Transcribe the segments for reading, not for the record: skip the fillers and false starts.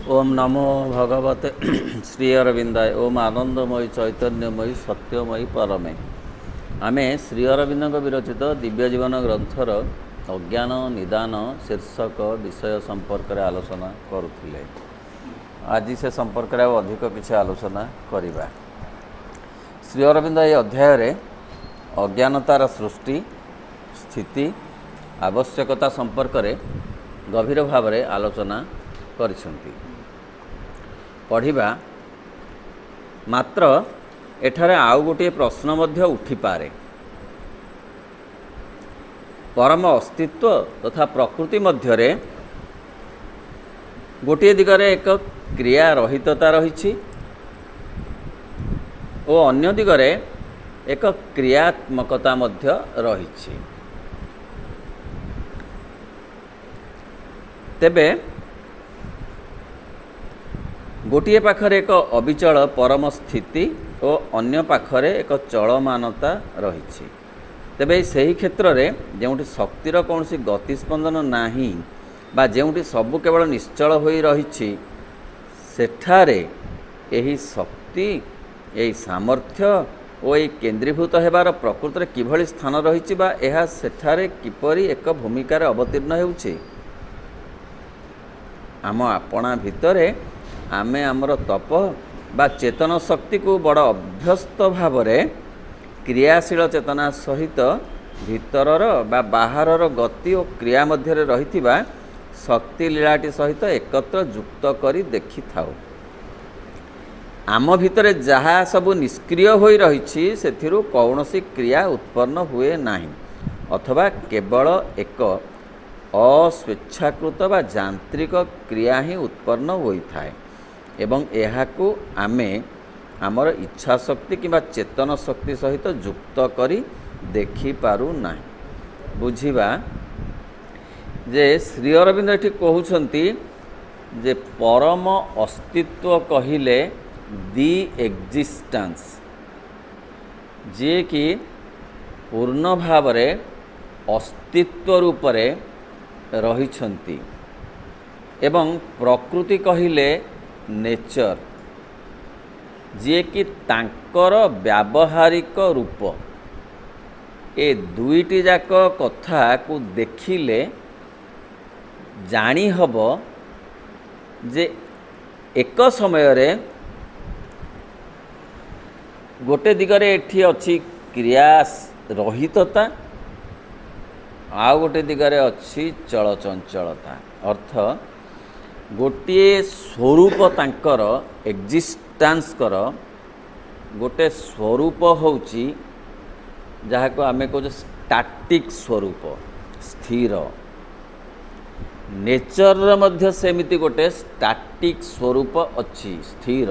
ओम नमो भगवते श्री अरविंदाय। ओम आनंदमयी चैतन्यमयी सत्यमयी परमे। आमे श्री अरविंद विरचित दिव्य जीवन ग्रंथर अज्ञान निदान शीर्षक विषय संपर्क में आलोचना करुले। आज से संपर्क में अधिक किसी आलोचना करवा। श्री अरविंद ये अध्याय अज्ञानतार सृष्टि स्थिति आवश्यकता संपर्क में गभीर भाव में आलोचना करिसेंती। पढ़िबा मात्र एठारे आउ गोटे प्रश्न मध्य उठी पारे। परम अस्तित्व तथा प्रकृति मध्यरे गोटे दिगरे एक क्रिया रहितता रही और अन्य दिगरे एक क्रियात्मकता मध्य रही। तेबे गोटे पाखरे एक अविचल परम स्थिति और अन्य पाखरे एक चलमानता रही। तेबे सही क्षेत्र में जोटी शक्तिर कौन सी गतिस्पंदन नाही बा जोटी सबू केवल निश्चल हो रही सेठारे यही शक्ति यही सामर्थ्य और यही केन्द्रीभूत होबार प्रकृति किभली स्थान रही बा यह सेठारे किपरि एक भूमिकार अवतीर्ण होउछि। आम आपणा भितरे आमे आमर तप बा चेतन शक्ति को बड़ अभ्यस्त भाव में क्रियाशील चेतना सहित भीतरर बा बाहरर गति और क्रिया मध्य रही शक्ति लीलाटी सहित एकत्र युक्त करी देखि थाउ। आम भितरे जहाँ सबू निष्क्रिय हो रही से कौनसी क्रिया उत्पन्न हुए नाही अथवा केवल एक अस्वेच्छाकृत बा यांत्रिक क्रिया ही उत्पन्न होता है एवं एहाकू आमे आमर इच्छा शक्ति किंबा चेतन शक्ति सहित युक्त करी देखि पारु नाही। बुझिबा जे श्री अरविंद एठी कहउछंती जे परम अस्तित्व कहिले दि एक्जिस्टेंस जे कि पूर्ण भाव रे अस्तित्व रूप रे रहिछंती एवं प्रकृति कहिले नेचर जे कि तांकर व्यावहारिक रूप। ए दुईटी जाक कथा को देखिले जानी हब जे एक समय रे गोटे दिगरे एठी अछि क्रिया रहितता आ गोटे दिगरे अछि चलचंचलता। अर्थ गोटे स्वरूप तांकर एक्जिस्टेंस कर गोटे स्वरूप होउची जहाँ को आमे कहूँ स्टैटिक स्वरूप स्थिर। नेचर मध्य सेमिति गोटे स्टैटिक स्वरूप अच्छी स्थिर।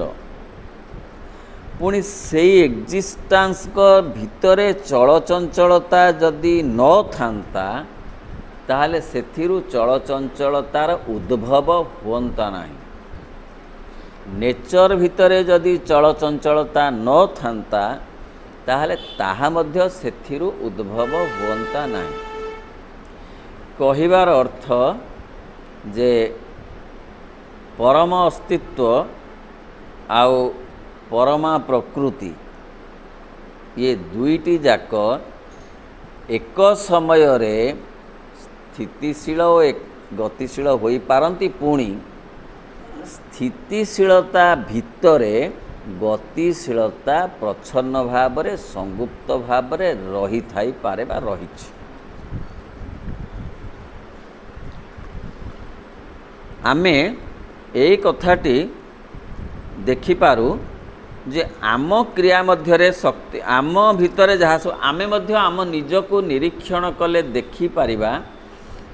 पुणी से एक्जिस्टेंस को भितरे चलचंचलता जदि न थांता ताहले सेथिरु चलचंचलतार उद्भव हुअंता नाही। नेचर भितरे जदि चलचंचलता न थांता ताहले ताहा मध्य सेथिरु उद्भव हुअंता नाही। कहिबार अर्थ जे परम अस्तित्व आउ परमा प्रकृति ये दुईटी जाक एक समय रे स्थितिशील और गतिशील हो पारती। पुणी स्थितिशीलता भितरे गतिशीलता प्रच्छन्न भाव में संगुप्त भाव में रही थाई पारे बा रही। आमे एई कथाटी देखिपारू जे आम क्रिया मध्यरे शक्ति आम भितरे जहाँ सब आमे मध्य आम निजको निरीक्षण कले देखि पारिबा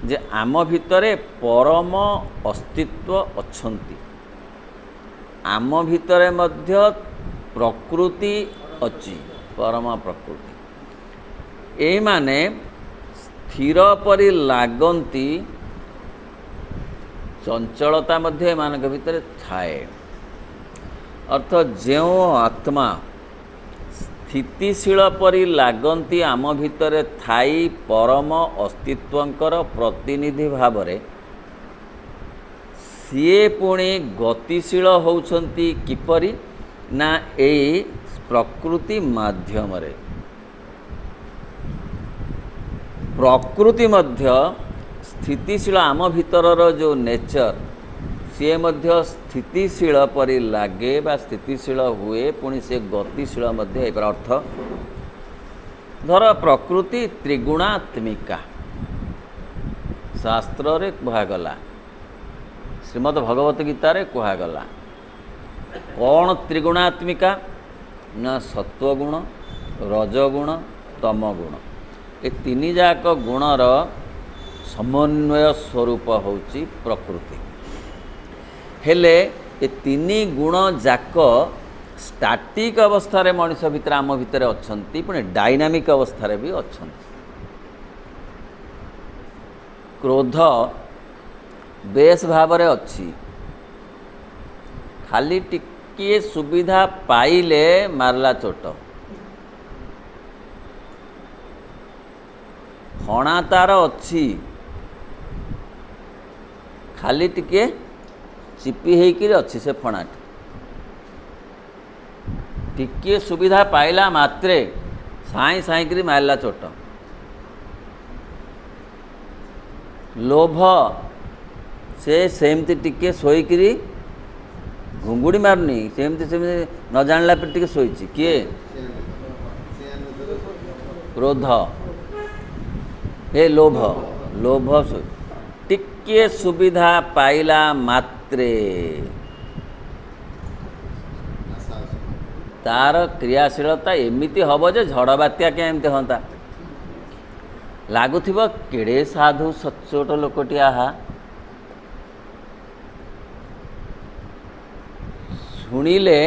जे आम भितरे परम अस्तित्व अच्छन्ति। आम भितरे मध्य प्रकृति अच्छी परम प्रकृति। एई माने स्थिर परि लागंती चंचलता मध्य एमानक भितरे थाए। अर्थ जो आत्मा स्थितिशील परि लागंती आम भितरे थाई परम अस्तित्वंकर प्रतिनिधि भाव ସିଏ ପୁଣି ଗତିଶୀଳ ହେଉଛନ୍ତି କିପରି ନା ଏଇ ପ୍ରକୃତି ମାଧ୍ୟମରେ। ପ୍ରକୃତି ମଧ୍ୟ ସ୍ଥିତିଶୀଳ, ଆମ ଭିତରର ଯେଉଁ ନେଚର ସିଏ ମଧ୍ୟ ସ୍ଥିତିଶୀଳ ପରି ଲାଗେ ବା ସ୍ଥିତିଶୀଳ ହୁଏ, ପୁଣି ସେ ଗତିଶୀଳ ମଧ୍ୟ ହେଇପାରେ। ଅର୍ଥ ଧର ପ୍ରକୃତି ତ୍ରିଗୁଣାତ୍ମିକା ଶାସ୍ତ୍ରରେ କୁହାଗଲା, ଶ୍ରୀମଦ୍ ଭଗବତ ଗୀତାରେ କୁହାଗଲା। କ'ଣ ତ୍ରିଗୁଣାତ୍ମିକା ନା ସତ୍ୱଗୁଣ, ରଜଗୁଣ, ତମଗୁଣ। ଏ ତିନି ଯାକ ଗୁଣର ସମନ୍ୱୟ ସ୍ୱରୂପ ହେଉଛି ପ୍ରକୃତି। ହେଲେ ଏ ତିନି ଗୁଣ ଯାକ ଷ୍ଟାଟିକ୍ ଅବସ୍ଥାରେ ମଣିଷ ଭିତରେ, ଆମ ଭିତରେ ଅଛନ୍ତି, ପୁଣି ଡାଇନାମିକ୍ ଅବସ୍ଥାରେ ବି ଅଛନ୍ତି। କ୍ରୋଧ ବେଶ ଭାବରେ ଅଛି, ଖାଲି ଟିକିଏ ସୁବିଧା ପାଇଲେ ମାରିଲା ଚୋଟ। ଫଣା ତାର ଅଛି, ଖାଲି ଟିକିଏ ଚିପି ହେଇକିରି ଅଛି ସେ ଫଣାଟି। ଟିକିଏ ସୁବିଧା ପାଇଲା ମାତ୍ରେ ସାଇଁ ସାଇଁକିରି ମାରିଲା ଚୋଟ। ଲୋଭ ସେ ସେମିତି ଟିକିଏ ଶୋଇକିରି ଘୁଙ୍ଗୁଡ଼ି ମାରୁନି, ସେମିତି ନ ଜାଣିଲା ପରେ ଟିକେ ଶୋଇଛି। କିଏ? କ୍ରୋଧ। ଏ ଲୋଭ, ଲୋଭ ଟିକିଏ ସୁବିଧା ପାଇଲା ମାତ୍ରେ ତାର କ୍ରିୟାଶୀଳତା ଏମିତି ହେବ ଯେ ଝଡ଼ ବାତ୍ୟା କେମିତି ହୁଅନ୍ତା। ଲାଗୁଥିବ କେଡ଼େ ସାଧୁ ସଚ୍ଚୋଟ ଲୋକଟି, ଆହା ଶୁଣିଲେ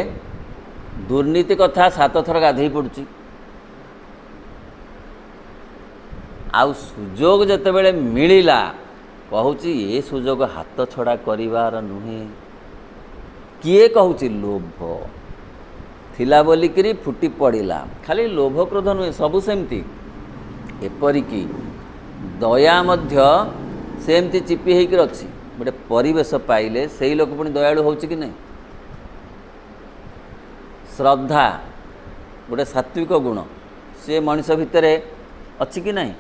ଦୁର୍ନୀତି କଥା 7 ଥର ଗାଧେଇ ପଡ଼ୁଛି। ଆଉ ସୁଯୋଗ ଯେତେବେଳେ ମିଳିଲା କହୁଛି ଏ ସୁଯୋଗ ହାତ ଛଡ଼ା କରିବାର ନୁହେଁ। କିଏ କହୁଛି? ଲୋଭ ଥିଲା ବୋଲିକିରି ଫୁଟି ପଡ଼ିଲା। ଖାଲି ଲୋଭ କ୍ରୋଧ ନୁହେଁ, ସବୁ ସେମିତି। ଏପରିକି ଦୟା ମଧ୍ୟ ସେମିତି ଚିପି ହେଇକିରି ଅଛି। ଗୋଟେ ପରିବେଶ ପାଇଲେ ସେଇ ଲୋକ ପୁଣି ଦୟାଳୁ ହେଉଛି କି ନାହିଁ। ଶ୍ରଦ୍ଧା ଗୋଟେ ସାତ୍ଵିକ ଗୁଣ, ସେ ମଣିଷ ଭିତରେ ଅଛି କି ନାହିଁ?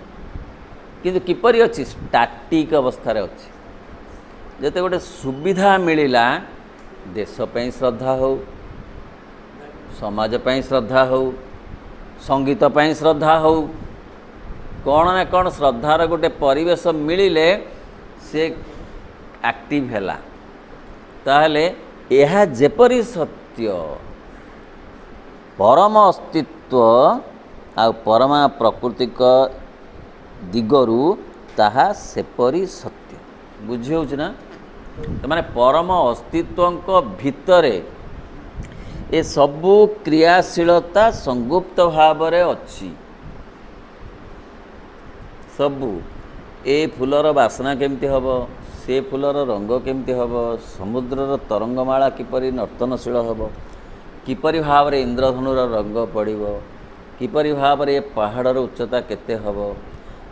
କିନ୍ତୁ କିପରି ଅଛି? ଷ୍ଟାଟିକ୍ ଅବସ୍ଥାରେ ଅଛି। ଯେତେ ଗୋଟେ ସୁବିଧା ମିଳିଲା, ଦେଶ ପାଇଁ ଶ୍ରଦ୍ଧା ହେଉ, ସମାଜ ପାଇଁ ଶ୍ରଦ୍ଧା ହେଉ, ସଙ୍ଗୀତ ପାଇଁ ଶ୍ରଦ୍ଧା ହେଉ, କ'ଣ ନା କ'ଣ ଶ୍ରଦ୍ଧାର ଗୋଟେ ପରିବେଶ ମିଳିଲେ ସେ ଆକ୍ଟିଭ୍ ହେଲା। ତାହେଲେ ଏହା ଯେପରି ସତ୍ୟ, ପରମ ଅସ୍ତିତ୍ୱ ଆଉ ପରମା ପ୍ରାକୃତିକ ଦିଗରୁ ତାହା ସେପରି ସତ୍ୟ। ବୁଝି ହେଉଛି ନା? ମାନେ ପରମ ଅସ୍ତିତ୍ୱଙ୍କ ଭିତରେ ଏ ସବୁ କ୍ରିୟାଶୀଳତା ସଂଗୁପ୍ତ ଭାବରେ ଅଛି। ସବୁ ଏ ଫୁଲର ବାସ୍ନା କେମିତି ହେବ, ସେ ଫୁଲର ରଙ୍ଗ କେମିତି ହେବ, ସମୁଦ୍ରର ତରଙ୍ଗମାଳା କିପରି ନର୍ତ୍ତନଶୀଳ ହେବ, କିପରି ଭାବରେ ଇନ୍ଦ୍ରଧନୁର ରଙ୍ଗ ପଡ଼ିବ, କିପରି ଭାବରେ ଏ ପାହାଡ଼ର ଉଚ୍ଚତା କେତେ ହେବ,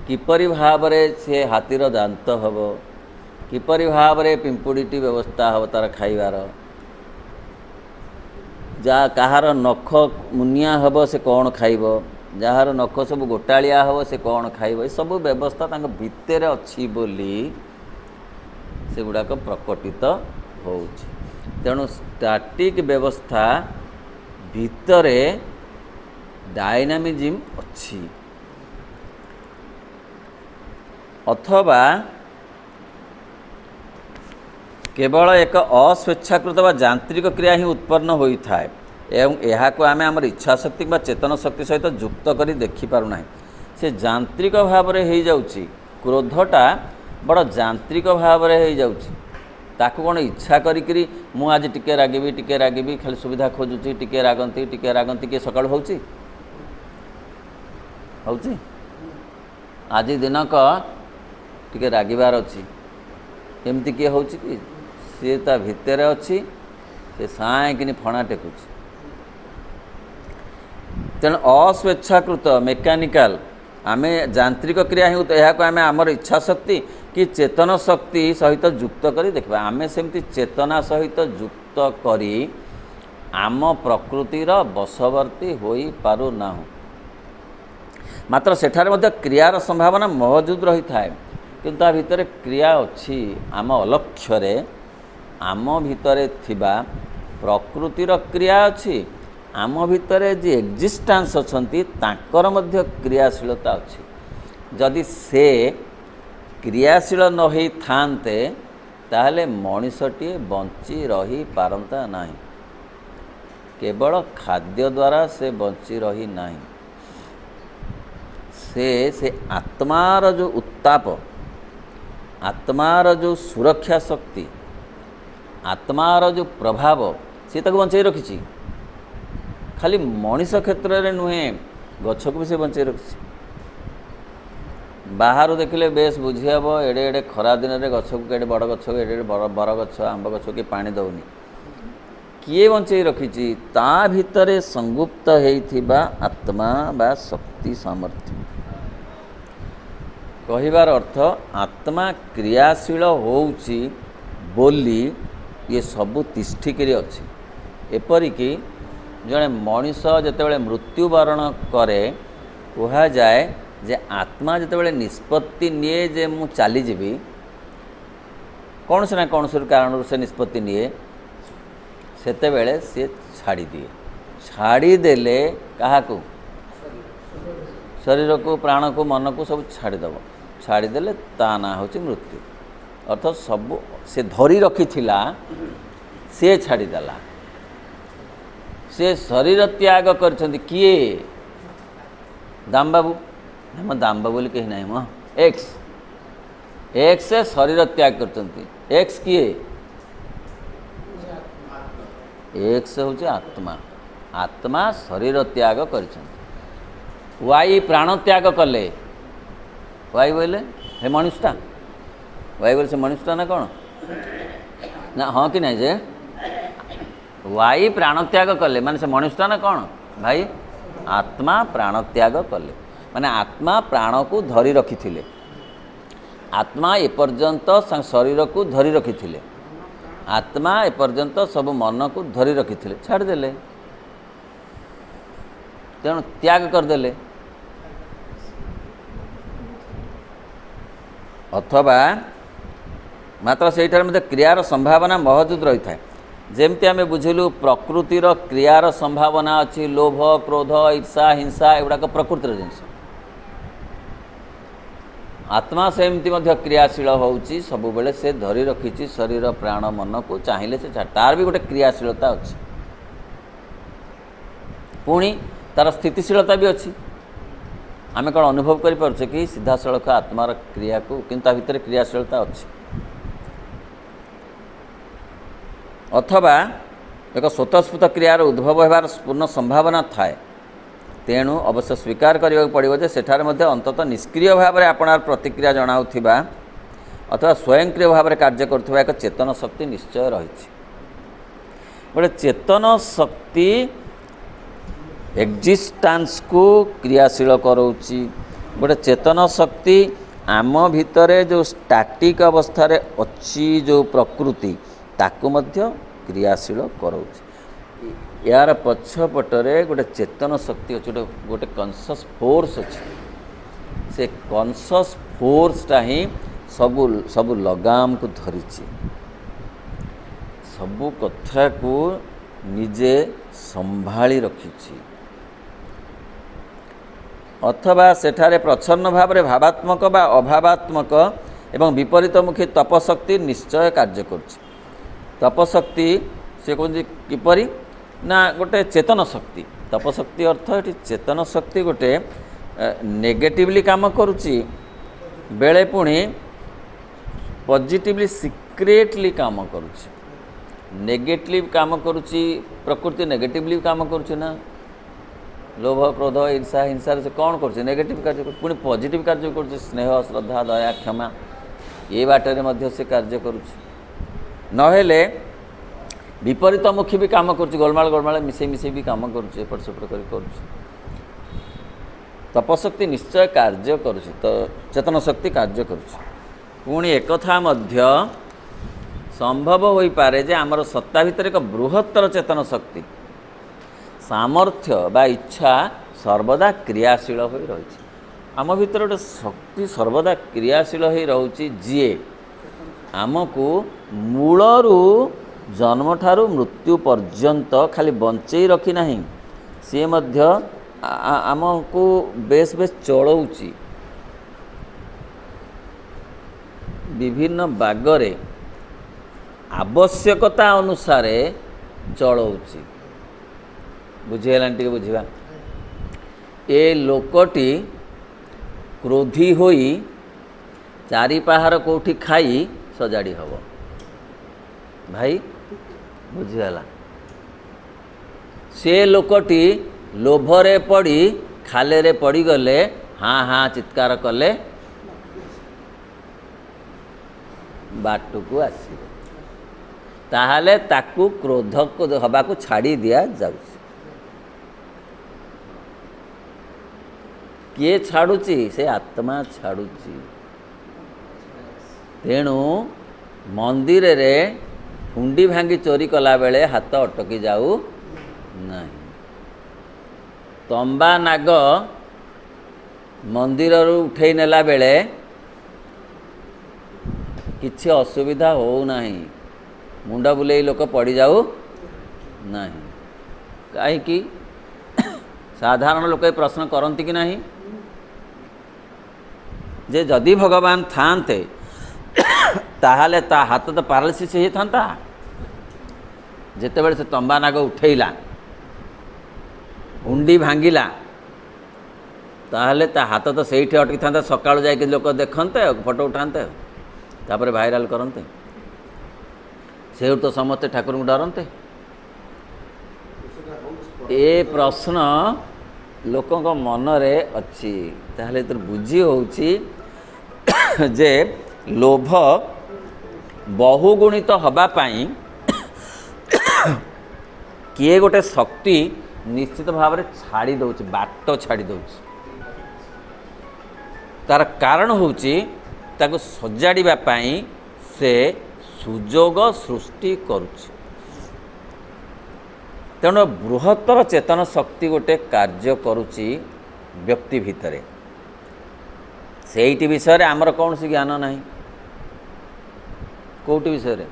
କିପରି ଭାବରେ ସେ ହାତୀର ଦାନ୍ତ ହେବ, କିପରି ଭାବରେ ପିମ୍ପୁଡ଼ିଟି ବ୍ୟବସ୍ଥା ହେବ ତା'ର ଖାଇବାର, ଯାହା କାହାର ନଖ ମୁନିଆ ହେବ ସେ କ'ଣ ଖାଇବ, ଯାହାର ନଖ ସବୁ ଗୋଟାଳିଆ ହେବ ସେ କ'ଣ ଖାଇବ, ଏସବୁ ବ୍ୟବସ୍ଥା ତାଙ୍କ ଭିତରେ ଅଛି ବୋଲି ସେଗୁଡ଼ାକ ପ୍ରକଟିତ ହେଉଛି। ତେଣୁ ଷ୍ଟାଟିକ୍ ବ୍ୟବସ୍ଥା ଭିତରେ ଡାଇନାମିଜିମ୍ ଅଛି। ଅଥବା କେବଳ ଏକ ଅସ୍ୱେଚ୍ଛାକୃତ ବା ଯାନ୍ତ୍ରିକ କ୍ରିୟା ହିଁ ଉତ୍ପନ୍ନ ହୋଇଥାଏ ଏବଂ ଏହାକୁ ଆମେ ଆମର ଇଚ୍ଛାଶକ୍ତି ବା ଚେତନ ଶକ୍ତି ସହିତ ଯୁକ୍ତ କରି ଦେଖିପାରୁନାହିଁ। ସେ ଯାନ୍ତ୍ରିକ ଭାବରେ ହେଇଯାଉଛି। କ୍ରୋଧଟା ବଡ଼ ଯାନ୍ତ୍ରିକ ଭାବରେ ହେଇଯାଉଛି। ତାକୁ କ'ଣ ଇଚ୍ଛା କରିକିରି ମୁଁ ଆଜି ଟିକେ ରାଗିବି ଖାଲି ସୁବିଧା ଖୋଜୁଛି, ଟିକେ ରାଗନ୍ତି କିଏ ସକାଳୁ ହେଉଛି? ହେଉଛି? ଆଜି ଦିନକ ଟିକେ ରାଗିବାର ଅଛି, ଏମିତି କିଏ ହେଉଛି କି? ସିଏ ତା ଭିତରେ ଅଛି, ସେ ସାଇଁକିନି ଫଣା ଟେକୁଛି। ତେଣୁ ଅସ୍ୱେଚ୍ଛାକୃତ ମେକାନିକାଲ, ଆମେ ଯାନ୍ତ୍ରିକ କ୍ରିୟା ହିଁ, ଏହାକୁ ଆମେ ଆମର ଇଚ୍ଛାଶକ୍ତି कि चेतन शक्ति सहित युक्त करी देखा आमे सेमती चेतना सहित युक्त करी आम प्रकृतिर बशवर्ती होई पारु नाहु। मात्र सेठारे मध्य क्रियार संभावना मौजूद रही थाए किंतु आ भितर क्रिया अच्छी आम अलक्ष्य आम भितर थिबा प्रकृतिर क्रिया अच्छी आम भितर जे एक्जिस्टेंस अच्छी तांकर मध्य क्रियाशीलता अच्छी। जदि से क्रियाशील न होई थांते ताहले मनुष्यटी बंची रही पारंता नहीं। केवल खाद्य द्वारा से बंची रही नहीं। से आत्मार जो उत्ताप आत्मार जो सुरक्षा शक्ति आत्मार जो प्रभाव सी ताको बंचाई रखी। खाली मनीष क्षेत्र में नुहे गछ को भी से बंचाई रखी। बाहर देखले बेस बुझी हम एडे एडे खरा दिन में गछ को एडे बड़ गछ एडे एडे बर गछ आंब गछ कि पानी दौनी किए बंचाई रखी ता भितर संगुप्त होइथिबा आत्मा बा शक्ति सामर्थ्य। कहिबार अर्थ आत्मा क्रियाशील होउची बोली ये सबू तिष्ठिकी अच्छी। एपरिकी जड़े मनीष जितेबाला मृत्युवरण करे कह जाए जे आत्मा जितेबाला निष्पत्ति निए जे मु चलीजी कौन से ना कौन से कारण से निष्पत्ति निए सेतेबेले सी छाड़ी दिए। छाड़ीदेले क्या शरीर को प्राण को मन को सब छाड़ीदेव। छाड़ीदेले ता ना हूँ मृत्यु। अर्थात सब से धरी रखी थिला से छाड़ीदेला। से शरीर त्याग कर किए दाम बाबू हम दाम बाबू कहीं ना म एक्स एक्स से शरीर त्याग कर एक्स किए एक्स हूँ आत्मा। आत्मा शरीर त्याग कर वाई प्राण त्याग कले वाई बोले हे मनुष्यटा वाई बोले से मनुष्यटा ना कौन ना हाँ कि नहीं जे वाई प्राण त्याग कले माने से मनुष्यटा ना कौन भाई आत्मा प्राण त्याग कले माने आत्मा प्राण को धरी रखी थिले। आत्मा एपर्यंत शरीर को धरी रखी थिले। आत्मा एपर्यंत सब मन को धरी रखी थिले छाड़देले तेणु त्याग करदेले। अथवा मात्र से क्रियार संभावना मौजूद रही था। जेमती आम बुझिलु प्रकृतिर क्रियार संभावना अच्छी लोभ क्रोध ईर्षा हिंसा एगुड़ाक प्रकृतिर जिनस। आत्मा सेमती क्रियाशील होउची सब बेले से धरी रखी शरीर प्राण मन को चाहिए से तार भी गोटे क्रियाशीलता अच्छी पुणी तार स्थितिशीलता भी अच्छी। आम कौन अनुभव करें कि सीधा सड़क आत्मार क्रिया को किंतु भितर क्रियाशीलता अच्छी। अथवा एक स्वतःस्फूर्त क्रियार उद्भव होबार पूर्ण संभावना थाए। तेणु अवश्य स्वीकार करने पड़ो जे सेठारे मध्य अंततः निष्क्रिय भाव में आपणार प्रतिक्रिया जनाउथिबा अथवा स्वयंक्रिय भाव में कार्य करुवा एक चेतन शक्ति निश्चय रही। गोटे चेतन शक्ति एक्जिस्टेंस को क्रियाशील करोची। गोटे चेतन शक्ति आम भितरे जो स्टैटिक अवस्था रे अच्छी जो प्रकृति ताकू मध्य क्रियाशील करोची। यार पछपटरे गोटे चेतन शक्ति अच्छे गोटे कॉन्शियस फोर्स अच्छे। से कॉन्शियस फोर्सटा ही सबू लगाम को धरी सबू कथा को निजे संभाली रखी। अथवा सेठारे प्रच्छन्न भाव में भावात्मक बा अभावात्मक एवं विपरीतमुखी तपशक्ति निश्चय कार्य करुच्ची। तपशक्ति से कहते किपरि ना गोटे चेतन शक्ति। तपशक्ति अर्थ ये चेतन शक्ति गोटे नेगेटिवली काम करुच्ची बेले पुणी पॉजिटिवली सिक्रेटली काम करुच्ची। नेगेटिव काम करुच्ची प्रकृति नेगेटिवली काम करुच्ची ना लोभ क्रोध ईर्षा हिंसा से कौन कर नेगेटिव कार्य पुणी पॉजिटिव कार्य कर स्नेह श्रद्धा दया क्षमा ये बाटर मध्य से कार्य करुच्ची। नहेले विपरीतमुखी भी काम करुच्ची गोलमाल गोलमाल मिसे मिसे भी काम करुच्ची एपट सेपट कर तपशक्ति निश्चय कार्य करुच्ची। तो चेतन शक्ति कार्य करुच्ची। पुणी एकथा मध्य संभव हो पारे जे आमर सत्ता भितर एक बृहत्तर चेतन शक्ति सामर्थ्य बा इच्छा सर्वदा क्रियाशील हो रही आम भीतर गोटे शक्ति सर्वदा क्रियाशील हो रही जी आमको मूलरू जन्म ठारू मृत्यु पर्यंत खाली बंचई रखी ना सी मध्य आमको बेस बेस चलौची विभिन्न बागरे आवश्यकता अनुसार चलौची बुझीगला टे बुझा ए लोकटी क्रोधी होई चारिपाहार कोठी खाई सजाड़ी हब भाई बुझीगला से लोकटी लोभरे पड़ी खाले पड़ी गले हाँ हाँ चित्कार कले बाटू आसो ताहले ताकू क्रोध हवा को छाड़ी दिया जाउछ किए छाड़ुची से आत्मा छाड़ुची तेणु मंदिर रे हुंडी भांगी चोरी कला बेले हाथ अटकी जाऊ नहीं तंबा नाग मंदिर उठे नेला बेले किछि असुविधा हो नहीं मुंड बुले लोक पड़ जाऊ नहीं कहीं साधारण लोक प्रश्न करती कि नहीं जे जदि भगवान थांते ताहाले ता हाथ तो पारालिसिस ही था जिते से तंबा नाग उठेला हुंडी भांगिला ताहले ता हाथ तो सही अटकी था सका जाकि लोक देखते फोटो उठाते तापर भाइराल करते से तो समस्ते ठाकुर को डरते ए प्रश्न लोकों मनरे अच्छी ताहले तो बुझी होउची जे लोभ बहुगुणित हवा पाई किए गोटे शक्ति निश्चित भाव में छाड़ी दउची बाट छाड़ी दउची तार कारण होउची ताको सजाड़िबा पाई से सुजोग सृष्टि करुची तेणु बृहत्तर चेतन शक्ति गोटे कार्य करुची व्यक्ति भितरे सेठी विषय आमर कौन सी ज्ञान नहीं कोटी विषय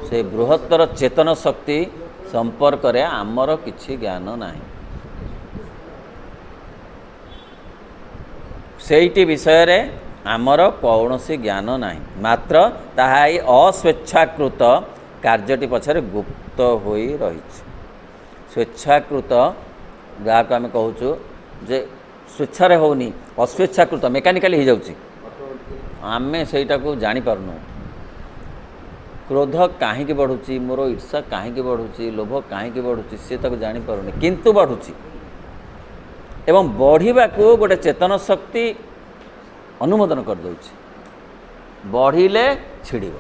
से बृहत्तर चेतन शक्ति संपर्क रे आमर किछि ज्ञान नहीं सेठी विषय रे आमर कौन सी ज्ञान नहीं मात्र ताहा अस्वेच्छाकृत कार्यटी पछरे गुप्त होई रही स्वेच्छाकृत जहाँ को आम कहूँ जे स्वेच्छारे होनी अस्वेच्छाकृत मेकानिकाली हो जाउची आमे सेटा को जानी पारनु क्रोध कहीं बढ़ुची मोर ईर्षा कहीं बढ़ुची लोभ कहीं बढ़ुची सी ताको जानी पारुनी किंतु बढ़ुची एवं बढ़िबा को गोटे चेतन शक्ति अनुमोदन कर दउची बढ़िले छिड़िब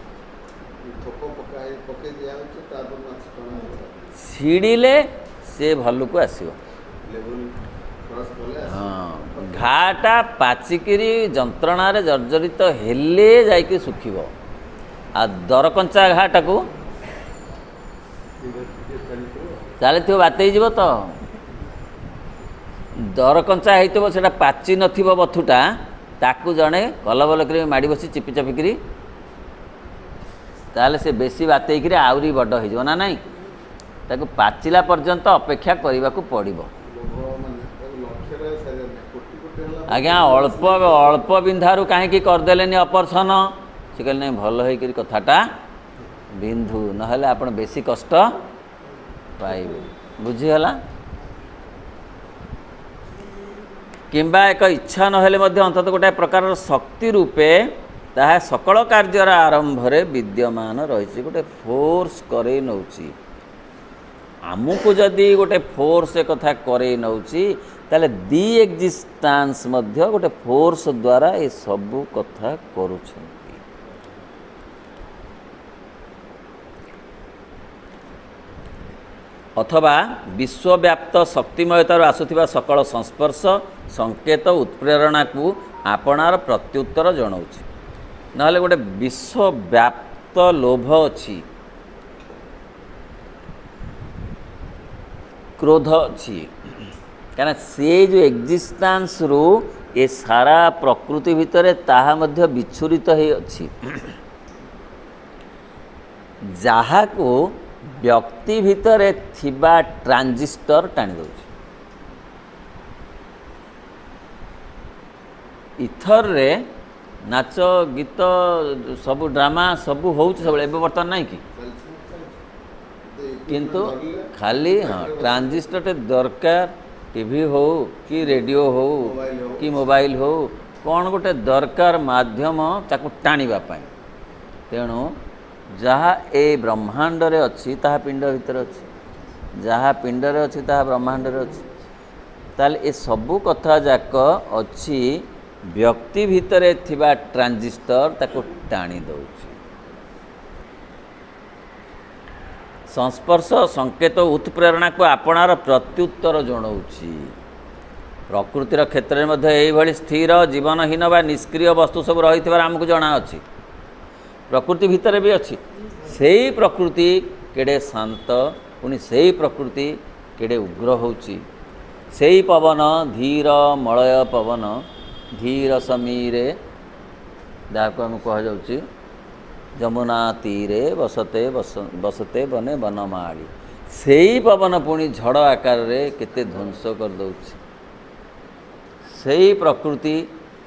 छिड़िले से भल्लू को आसीब हाँ घाटा पाचिकी जंत्रणार जर्जरित हेले जाइके सुखिब आ दरकंचा घाटा को चली बात हो तो दरकंचा होता से पाची नथिबो बथुटा ताकू जड़े कलबल कर माड़ी बसी चिपी चापिकी ताले से बेसी बातेक आहरी बड़ हो ना नाई ताकू पाचिला पर्यंत अपेक्षा करने को पड़ो आज्ञा अल्प अल्प बिंधारू कहीं करदेले ऑपरेशन से कहले नहीं भल हो कथाटा बिंधु नहले आप बेसी कष्ट पाइबे बुझीगला किंबा एक इच्छा नहेले अंतत गोटे प्रकार शक्ति रूपे ताहा सकल कार्यर आरंभ विद्यमान रही गोटे फोर्स करे नौची आमको जदि गोटे फोर्स एक कथा करे नौची ताले दी एक्जिस्टेंस मध्य गोटे फोर्स द्वारा ये सबू कथा करुछंती अथवा विश्वव्याप्त शक्तिमयतार आसुथिबा सकल संस्पर्श संकेत उत्प्रेरणा को ଆପଣାର ପ୍ରତ୍ୟୁତ୍ତର ଜଣାଉଛି। ନହେଲେ ଗୋଟେ ବିଶ୍ୱବ୍ୟାପ୍ତ ଲୋଭ ଅଛି, କ୍ରୋଧ ଅଛି, କାରଣ ସେ ଯେଉଁ ଏକ୍ଜିଷ୍ଟାନ୍ସରୁ ଏ ସାରା ପ୍ରକୃତି ଭିତରେ ତାହା ମଧ୍ୟ ବିଚ୍ଛୁରିତ ହୋଇଅଛି, ଯାହାକୁ ବ୍ୟକ୍ତି ଭିତରେ ଥିବା ଟ୍ରାଞ୍ଜିଷ୍ଟର ଟାଣି ଦେଉଛି। ଇଥରରେ ନାଚ ଗୀତ ସବୁ ଡ୍ରାମା ସବୁ ହେଉଛି ସବୁବେଳେ, ଏବେ ବର୍ତ୍ତମାନ ନାହିଁ କି, କିନ୍ତୁ ଖାଲି ଟ୍ରାଞ୍ଜିଷ୍ଟରଟେ ଦରକାର। ଟିଭି ହେଉ କି ରେଡ଼ିଓ ହେଉ କି ମୋବାଇଲ ହେଉ, କ'ଣ ଗୋଟେ ଦରକାର ମାଧ୍ୟମ ତାକୁ ଟାଣିବା ପାଇଁ। ତେଣୁ ଯାହା ଏ ବ୍ରହ୍ମାଣ୍ଡରେ ଅଛି ତାହା ପିଣ୍ଡ ଭିତରେ ଅଛି, ଯାହା ପିଣ୍ଡରେ ଅଛି ତାହା ବ୍ରହ୍ମାଣ୍ଡରେ ଅଛି। ତାହେଲେ ଏ ସବୁ କଥା ଯାକ ଅଛି ବ୍ୟକ୍ତି ଭିତରେ ଥିବା ଟ୍ରାଞ୍ଜିଷ୍ଟର ତାକୁ ଟାଣି ଦେଉଛି। ସଂସ୍ପର୍ଶ ସଂକେତ ଉତ୍ପ୍ରେରଣାକୁ ଆପଣାର ପ୍ରତ୍ୟୁତ୍ତର ଜଣାଉଛି। ପ୍ରକୃତିର କ୍ଷେତ୍ରରେ ମଧ୍ୟ ଏଇଭଳି ସ୍ଥିର ଜୀବନହୀନ ବା ନିଷ୍କ୍ରିୟ ବସ୍ତୁ ସବୁ ରହିଥିବାର ଆମକୁ ଜଣାଅଛି। ପ୍ରକୃତି ଭିତରେ ବି ଅଛି। ସେଇ ପ୍ରକୃତି କେଡ଼େ ଶାନ୍ତ, ପୁଣି ସେଇ ପ୍ରକୃତି କେଡ଼େ ଉଗ୍ର ହେଉଛି। ସେଇ ପବନ ଧୀର ମଳୟ ପବନ, ଧୀର ସମୀରେ, ଯାହାକୁ ଆମେ କୁହାଯାଉଛି ଯମୁନା ତୀରେ ବସତେ ବନେ ବନମାଳି। ସେଇ ପବନ ପୁଣି ଝଡ଼ ଆକାରରେ କେତେ ଧ୍ୱଂସ କରିଦେଉଛି। ସେଇ ପ୍ରକୃତି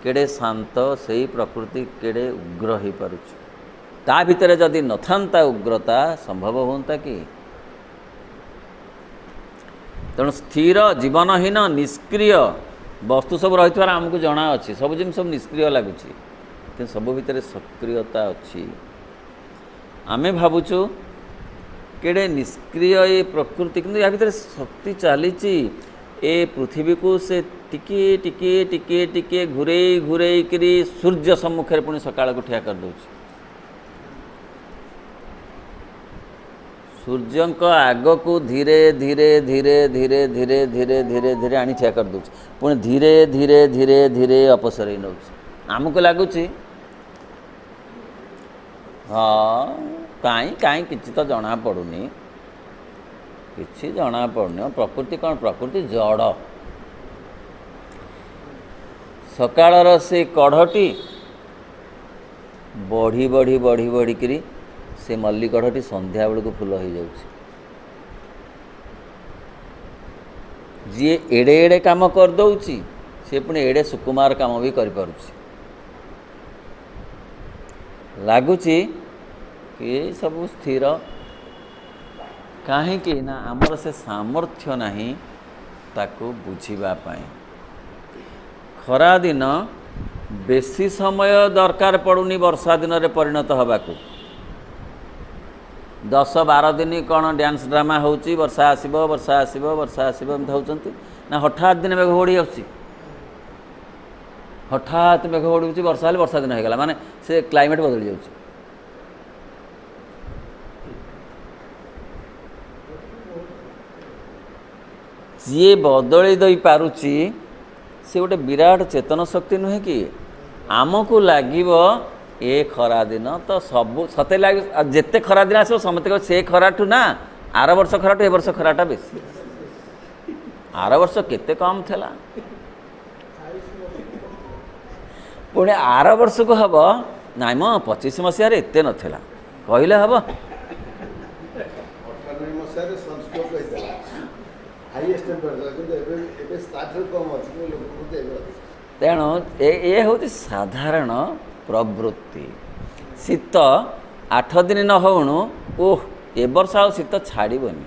କେଡ଼େ ଶାନ୍ତ, ସେଇ ପ୍ରକୃତି କେଡ଼େ ଉଗ୍ର ହୋଇପାରୁଛି। ତା ଭିତରେ ଯଦି ନଥାନ୍ତା ଉଗ୍ରତା, ସମ୍ଭବ ହୁଅନ୍ତା କି? ତେଣୁ ସ୍ଥିର ଜୀବନହୀନ ନିଷ୍କ୍ରିୟ ବସ୍ତୁ ସବୁ ରହିଥିବାର ଆମକୁ ଜଣାଅଛି। ସବୁ ଜିନିଷ ସବୁ ନିଷ୍କ୍ରିୟ ଲାଗୁଛି, କିନ୍ତୁ ସବୁ ଭିତରେ ସକ୍ରିୟତା ଅଛି। ଆମେ ଭାବୁଛୁ କେଡ଼େ ନିଷ୍କ୍ରିୟ ଏ ପ୍ରକୃତି, କିନ୍ତୁ ୟା ଭିତରେ ଶକ୍ତି ଚାଲିଛି। ଏ ପୃଥିବୀକୁ ସେ ଟିକିଏ ଟିକିଏ ଟିକିଏ ଟିକିଏ ଘୁରେଇ ଘୁରେଇକିରି ସୂର୍ଯ୍ୟ ସମ୍ମୁଖରେ ପୁଣି ସକାଳକୁ ଠିଆ କରିଦେଉଛି। ସୂର୍ଯ୍ୟଙ୍କ ଆଗକୁ ଧୀରେ ଧୀରେ ଧୀରେ ଧୀରେ ଧୀରେ ଧୀରେ ଧୀରେ ଧୀରେ ଆଣି ଠିଆ କରିଦେଉଛି, ପୁଣି ଧୀରେ ଧୀରେ ଧୀରେ ଧୀରେ ଅପସରେଇ ନେଉଛି। ଆମକୁ ଲାଗୁଛି କାହିଁ କିଛି ତ ଜଣାପଡ଼ୁନି, କିଛି ଜଣାପଡ଼ୁନି। ପ୍ରକୃତି କ'ଣ? ପ୍ରକୃତି ଜଡ଼। ସକାଳର ସେ କଢ଼ଟି ବଢ଼ି ବଢ଼ି ବଢ଼ି ବଢ଼ିକିରି ସେ ମଲ୍ଲି କଢ଼ଟି ସନ୍ଧ୍ୟା ବେଳକୁ ଫୁଲ ହୋଇଯାଉଛି। ଯିଏ ଏଡ଼େ ଏଡ଼େ କାମ କରିଦେଉଛି, ସେ ପୁଣି ଏଡ଼େ ସୁକୁମାର କାମ ବି କରିପାରୁଛି। ଲାଗୁଛି କି ସବୁ ସ୍ଥିର। କାହିଁକି ନା ଆମର ସେ ସାମର୍ଥ୍ୟ ନାହିଁ ତାକୁ ବୁଝିବା ପାଇଁ। ଖରାଦିନ ବେଶୀ ସମୟ ଦରକାର ପଡ଼ୁନି ବର୍ଷା ଦିନରେ ପରିଣତ ହେବାକୁ। 10-12 ଦିନ କ'ଣ ଡ୍ୟାନ୍ସ ଡ୍ରାମା ହେଉଛି, ବର୍ଷା ଆସିବ ବର୍ଷା ଆସିବ ବର୍ଷା ଆସିବ ଏମିତି ହେଉଛନ୍ତି ନା? ହଠାତ୍ ଦିନ ମେଘ ଘୋଡ଼ି ଆସୁଛି, ହଠାତ୍ ମେଘ ଘୋଡ଼ୁଛି, ବର୍ଷା ହେଲେ ବର୍ଷା ଦିନ ହୋଇଗଲା, ମାନେ ସେ କ୍ଲାଇମେଟ୍ ବଦଳି ଯାଉଛି। ଯିଏ ବଦଳେଇ ଦେଇପାରୁଛି ସେ ଗୋଟେ ବିରାଟ ଚେତନ ଶକ୍ତି ନୁହେଁ କି? ଆମକୁ ଲାଗିବ ଏ ଖରାଦିନ ତ ସବୁ ସତେ ଲାଗେ, ଯେତେ ଖରାଦିନ ଆସିବ ସମସ୍ତେ କହିବ ସେ ଖରାଠୁ ନା ଆର ବର୍ଷ ଖରାଠୁ ଏ ବର୍ଷ ଖରାଟା ବେଶୀ। ଆର ବର୍ଷ କେତେ କମ୍ ଥିଲା, ପୁଣି ଆର ବର୍ଷକୁ ହେବ ନାଇଁ ମ 25 ମସିହାରେ ଏତେ ନଥିଲା କହିଲେ ହେବ? ତେଣୁ ଏ ହେଉଛି ସାଧାରଣ ପ୍ରବୃତ୍ତି। ଶୀତ 8 ଦିନ ନ ହେଉଣୁ ଏ ବର୍ଷ ଆଉ ଶୀତ ଛାଡ଼ିବନି,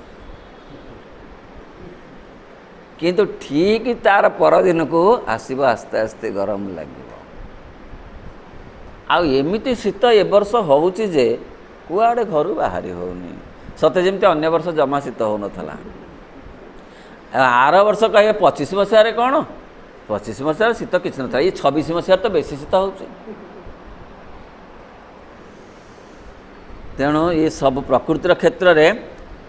କିନ୍ତୁ ଠିକ୍ ତାର ପରଦିନକୁ ଆସିବ ଆସ୍ତେ ଆସ୍ତେ ଗରମ ଲାଗିବ। ଆଉ ଏମିତି ଶୀତ ଏ ବର୍ଷ ହେଉଛି ଯେ କୁଆଡ଼େ ଘରୁ ବାହାରି ହେଉନି, ସତେ ଯେମିତି ଅନ୍ୟ ବର୍ଷ ଜମା ଶୀତ ହେଉନଥିଲା। ଆର ବର୍ଷ କହିବେ 25 ମସିହାରେ କ'ଣ, 25 ମସିହାରେ ଶୀତ କିଛି ନଥିଲା, ଇଏ 26 ମସିହାରେ ତ ବେଶୀ ଶୀତ ହେଉଛି। ତେଣୁ ଏ ସବୁ ପ୍ରକୃତିର କ୍ଷେତ୍ରରେ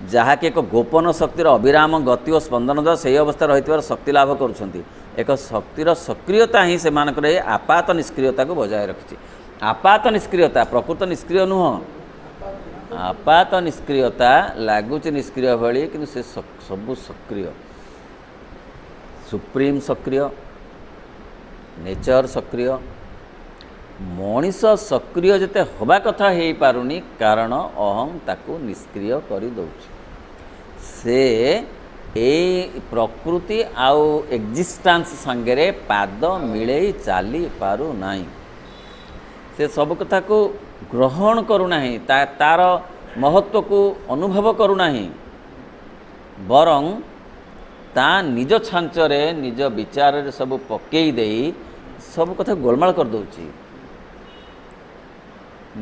जहाँकि एक गोपन शक्तिर अविराम गति और स्पंदन द्वारा से अवस्था रही शक्ति लाभ करुँच एक शक्तिर सक्रियता ही से आपात निष्क्रियता को बजाय रखी। आपात निष्क्रियता प्रकृत निष्क्रिय नुह, आपात निष्क्रियता लगुच निष्क्रिय भली कि से सबू सक्रिय सुप्रीम सक्रिय नेचर सक्रिय मनीष सक्रिय जिते हवा कथा हो पारुनी कारण अहम ताकू निष्क्रिय कर दौच से ए प्रकृति आउ एक्जिस्टेंस संगे पाद मिले चली पारु नाही से सब कथा को ग्रहण करूना तार महत्व को अनुभव करूना बरं ता निज छांचरे निज विचार सब पकई दे सब कथा गोलमाल कर दौची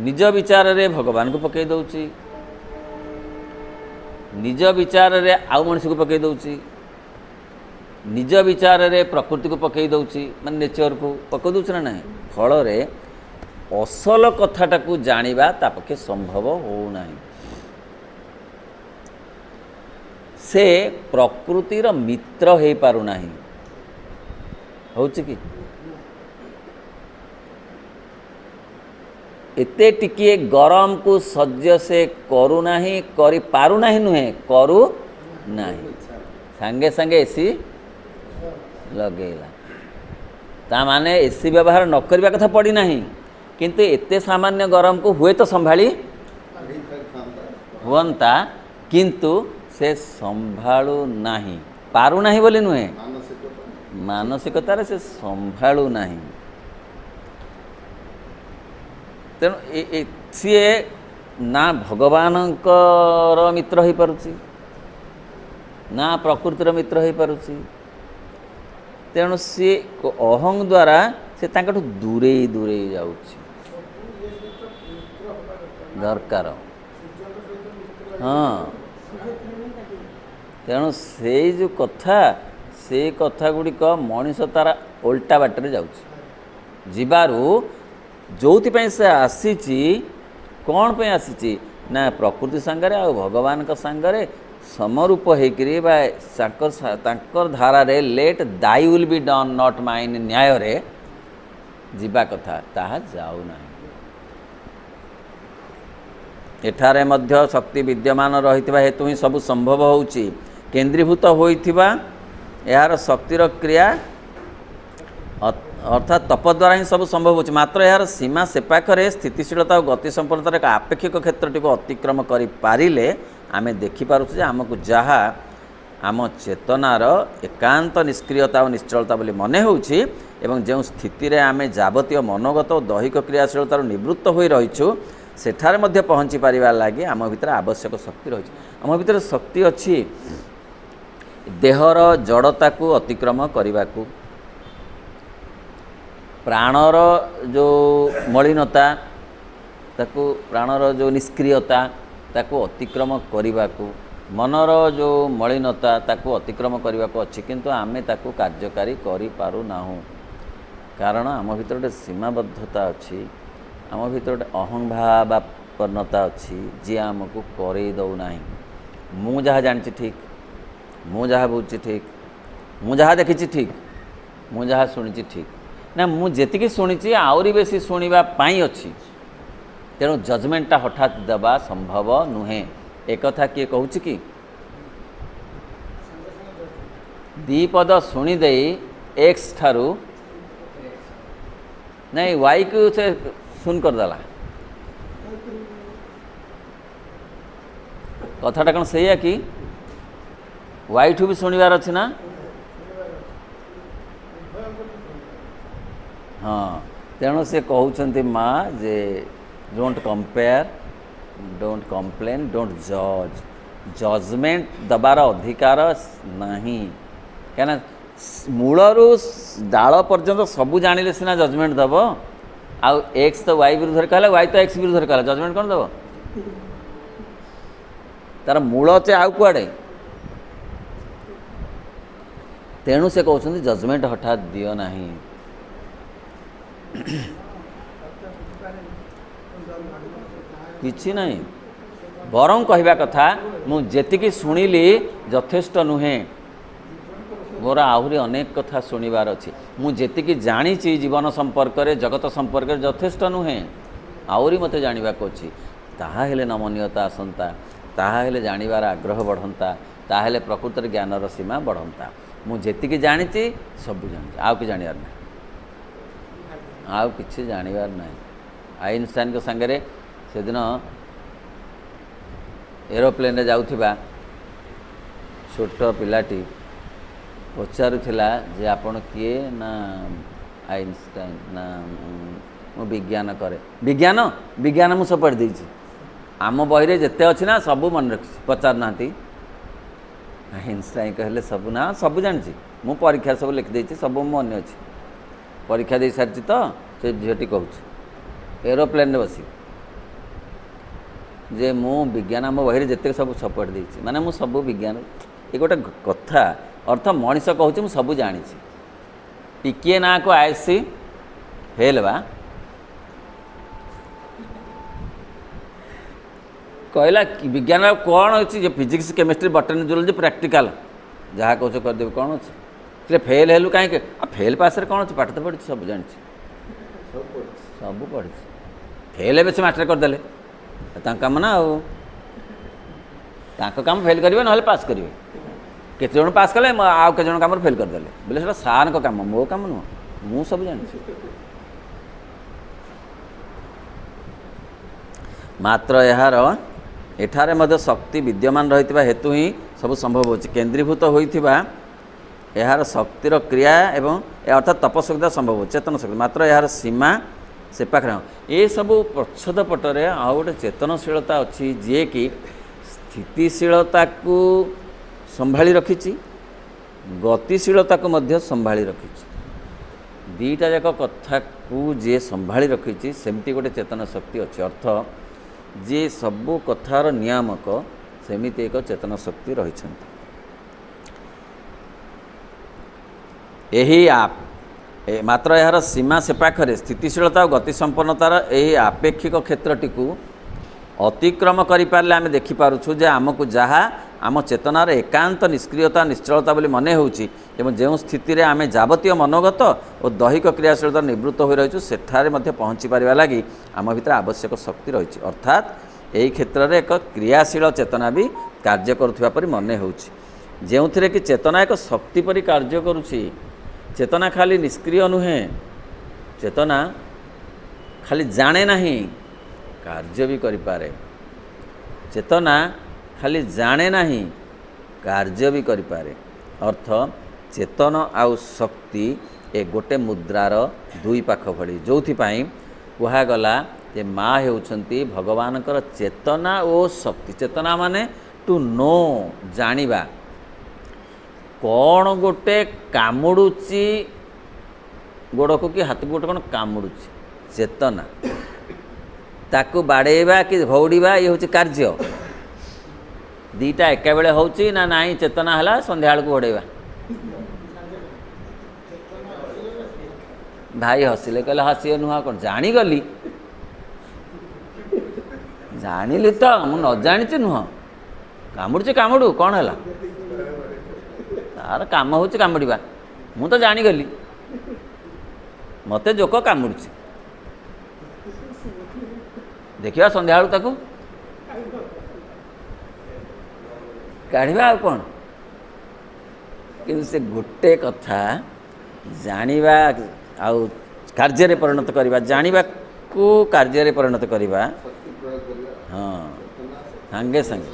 निज विचार रे भगवान को पकई दौची निज विचार रे आउ मनुष्य को पकई दौची निज विचार रे प्रकृति को पकई दौची माने नेचर को पकई दौच ना नहीं फल रे असल कथाटा को जानिबा ता पक्षे संभव हो नहीं से प्रकृतिर मित्र हो पारु नहीं होची कि एते टिकिए गरम को सह्य से करू नहीं करी पारु नहीं नुहे करू नहीं संगे संगे एसी लगेला ता माने एसी व्यवहार न करबा कथा पड़ी नहीं किंतु एते सामान्य गरम को हुए तो संभाली हुअंता किंतु से संभाळु नहीं पारु नहीं बोली नुहे मानसिकतार से संभाळु नहीं तेणु सी ना भगवान मित्र हो पारुची ना प्रकृतिर मित्र हो पारुची तेणु सी अहं द्वारा से तांकठु दूरे दूरे जाउची दरकार हाँ तेणु से जो कथा गुड़िक मनीष तार उल्टा बाटर जाउची जीवारू जोथि से आसीची कौन पे आसीची ना प्रकृति सांगरे आ भगवान का सांगरे समरूप होकरी तांकर धारा रे let thy will be done not mine न्याय रे जीवा कथा ताहा जाऊ ना एठारे मध्य शक्ति विद्यमान रहितबा हेतु ही सब संभव होउची केंद्रीभूत होइथिबा यार शक्तिर क्रिया अर्थात तप द्वारा ही सब संभव होची मात्र यार सीमा सेपाखरे स्थितिशीलता और गति संपन्नतार एक आपेक्षिक क्षेत्रटी को अतिक्रम करि पारिले आमे देखि पारुछु जे आमको जहा आम चेतनार एकांत निष्क्रियता और निश्चलता बोली मने होउछि एवं जो स्थिति रे आमे जावतीय मनोगत और दैहिक क्रियाशीलतार निवृत्त होई रहिछु सेठारे मध्य पहुँची पारिबा लागि आम भितर आवश्यक शक्ति रहिछि आम भितर शक्ति अछि देहर जड़ता को अतिक्रम करने प्राणर जो मलिनता ताकू प्राणर जो निष्क्रियता ताकू अतिक्रम करने को मनर जो मलिनता ताकू अतिक्रम करने को अच्छी किंतु आमे ताकू कार्यकारी करि पारु नाहु कारण आम भीतर गोटे सीमाबद्धता अच्छी आम भीतर गोटे अहंभावापन्नता अच्छी जी आमको करई दौ नाही मु जहाँ जानी ठीक मु जहाँ बुझी ठीक मु जहाँ देखी ठीक मु जहाँ शुणी ठीक ना मु जेतिकी शुणी आउरी बेसी शुणा अच्छी तेणु जजमेंटा हठात देवा संभव नुहे एक कथा किए कहूँ कि दीपद शुणीदे एक्स ठारू नहीं वाई को से सुन करदेला कथाटा कौन सही है कि वाई ठू भी शुणवार अच्छी ना हाँ तेणु से कहते माँ जे don't compare don't complain don't जज जजमेंट दबार अधिकार नहीं क्या मूलरू डाल पर्यंत सबू जानिले सीना जजमेंट दब आउ एक्स तो वाई विरुद्ध कहला वाई तो एक्स विरुद्ध कहला जजमेंट कौन दब तार मूल चे आउ कुआड़े तेणु से कहते जजमेंट हठात दियो नहीं किछि नहीं बरं कहवा कथा मु जेतिकी शुणिली यथेष्ट नुहे मोर आहरी अनेक कथा शुणिबार अच्छी मुझे जानी जीवन संपर्क में जगत संपर्क में यथेष्ट नुहे आहरी मत जानवाक अच्छी ताहेले नमनीयता आसंता ताहेले जानिबार आग्रह बढ़ंता ताहेले प्रकृतर ज्ञानर सीमा बढ़ंता मुझे जानी सब जानी आउ कि जानवर ना आउ कि जानवर ना आइनस्टाइन के संगे से दिन एरोप्लेन जाऊथिबा छोट पिलाटी पचारुला जे आपण किए ना आइनस्टाइन ना मु विज्ञान करे विज्ञान विज्ञान मु सब पढ़ देछि आम बही जिते अच्छी ना सब मन रखी पचार ना आइनस्टाइन कहले सब ना सब जानी मु परीक्षा सब लिखिदे सब मन अच्छी परीक्षा दे सारी तो से झीटी कहूँ एरोप्लेन बसी जे मु विज्ञान आम बही जिते सब पढ़ देछि माने मु सब विज्ञान ये गोटे कथा अर्थ मनीष कहूँ मु सब जानी टिके ना को आएसी फेल बा कहला विज्ञान कौन अच्छी फिजिक्स केमिस्ट्री बटनी जूलॉजी प्रैक्टिकल जहाँ कह करदेवी कौन अच्छे फेल हेलु कहीं फेल पास कौन अच्छे पाठ तो पढ़ी सब जानी सब पढ़ी फेल हे से मैट्रिक करदे कम ना काम फेल करेंगे ना पास करेंगे केते जन पास कले आउ के जन काम फेल करदे बोले से सार को काम मो काम नुह मु सब जानी मात्र यार एठारे मध्य शक्ति विद्यमान रही हेतु ही सब संभव होची केन्द्रीभूत होइथिबा यार शक्तिर क्रिया एवं अर्थात तपशक्ति संभव हो चेतन शक्ति मात्र यार सीमा से पाखे ये सब प्रच्छद पटरे आ गोटे चेतनशीलता अच्छी जी कि स्थितिशीलता को संभाली रखिछि गतिशीलता को मध्य संभाली रखिछि दीटा जाक कथा को जे संभाली रखिछि सेमती गोटे चेतन शक्ति अच्छी अर्थ जे सबू कथार नियामक सेमिति एक चेतन शक्ति रही मात्र यार सीमा से पाखरे स्थितिशीलता और गतिसंपन्नतार यही आपेक्षिक क्षेत्रटी को अतिक्रम करें आम देखिपुँ जे आमको जहाँ आम चेतनार एकांत निष्क्रियता निश्चलता बोली मन होउछि एवं जो स्थिति रे आम जावतीय मनोगत और दैहिक क्रियाशीलता निवृत्त हो रही सेठारे मध्य पहुँची पारिबा लागि आम भीतर आवश्यक शक्ति रही अर्थात यही क्षेत्र में एक क्रियाशील चेतना भी कार्य करुवा परि मन होउछि जो कि चेतना एक शक्ति परि कार्य करुछि चेतना खाली निष्क्रिय नुहे चेतना खाली जाने नहीं कार्य भी करिपारे चेतना खाली जाने नहीं कार्य भी करिपारे अर्थ चेतन आउ शक्ति ए गोटे मुद्रार दुई पाख भली जो कहगला जे माँ होउछंती भगवानकर चेतना और शक्ति चेतना माने टू नो जानिबा कौन गोटे कामुड़ुची गोड़ को कि हाथ गोटे कौन कामुड़ुची चेतना ताकू बाड़ेबा कि भौड़ीबा ये हूँ कार्य दीटा एका बेले होउची ना नाई चेतना हला संध्या को घोड़ेबा भाई हसिले कहले हसी नुह कौन जानीगली जानिली तो मु न जानी नुह कामुड़ी कामुड़ू कौन है तार काम हूँ कामुड़ा मु तो जानीगली मते जोक कामुड़ी देखा संध्या ताकू काढ़ा आ कौन कि से गोटे कथा जानिबा आउ कार्य परिणत करवा जानिबा को कार्य परिणत करवा हाँ सांगे सांगे